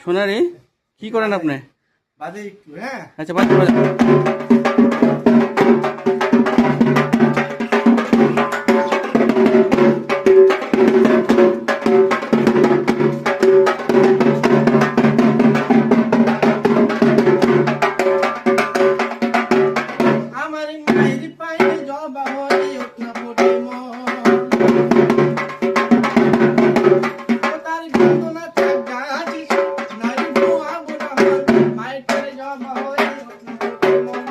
সোনারি কি করেন আপনি? বাজে একটু, হ্যাঁ আচ্ছা বাদ বাদ। আমার মায়ের পায়ে জবা হয়ে ওঠা ফোটে মন ও তার গন্ধনা থাক গাছি নারী বোয়া বোনা মায়ের পায়ে জবা হয়ে ওঠা ফোটে মন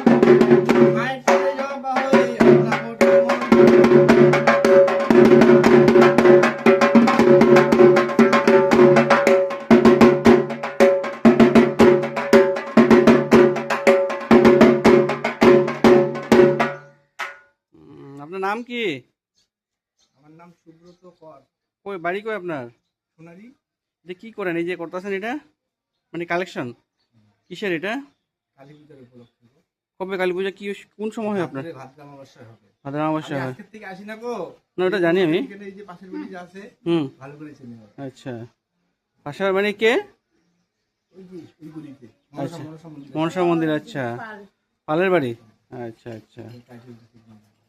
মায়ের পায়ে জবা হয়ে ওঠা ফোটে মন আপনার নাম কি? আমার নাম সুব্রত কর। কই বাড়ি কই আপনার? সোনারি যে কি করেন এই যে করতেছেন এটা, মানে কালেকশন কিসের এটা? কালী পূজার উপলক্ষে কবে কালী পূজা? কি কোন সময় হয় আপনার? ভাদ্র অমাবস্যায় হবে। ভাদ্র অমাবস্যা আমি হয়? আজকের থেকে আসি না গো। না ওটা জানি আমি। এখানে এই যে পাশের বাড়ি যা আছে ভালো করে চিনি ওরা। আচ্ছা পাশার মানে কে? ওই যে ওই গলিতে আচ্ছা মনসা মন্দির মনসা মন্দির। আচ্ছা পালের বাড়ি। আচ্ছা আচ্ছা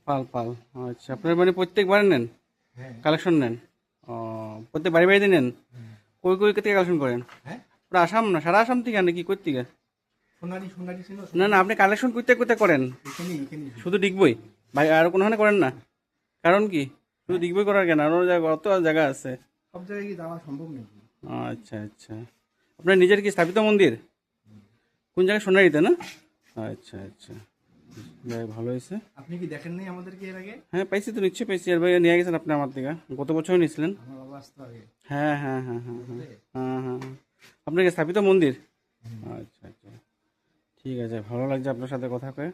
পাল পাল। আচ্ছা আপনার মানে প্রত্যেকবার নেন হ্যাঁ কালেকশন নেন? ও প্রত্যেক বাড়ি বাড়িতে নেন? কই কই থেকে কালেকশন করেন? হ্যাঁ পুরো আসাম না সারা আসাম থেকে নাকি কই থেকে? সোনারি সোনারি ছিল না না আপনি কালেকশন করতে করতে করেন এখানে শুধু ডিগবই ভাই আর কোনোখানে করেন না? কারণ কি শুধু ডিগবই করার কেন? আরো জায়গা অত জায়গা আছে। সব জায়গায় কি যাওয়া সম্ভব নাকি? আচ্ছা আচ্ছা আপনার নিজের কি স্থাপিত মন্দির? কোন জায়গায়? সোনারিতে না? আচ্ছা আচ্ছা যাই ভালো হয়েছে। আপনি কি দেখেন নাই আমাদেরকে এর আগে? হ্যাঁ পাইছি তো, নিশ্চয়ই পাইছি। এর বাইরে নিয়ে গেছেন আপনি আমার থেকে, গত বছরও নিয়েছিলেন। আমার বাবা আসতো আগে। হ্যাঁ হ্যাঁ হ্যাঁ হ্যাঁ হ্যাঁ হ্যাঁ হ্যাঁ আপনার কি স্থাপিত মন্দির? আচ্ছা আচ্ছা ঠিক আছে, ভালো লাগছে আপনার সাথে কথা কয়ে।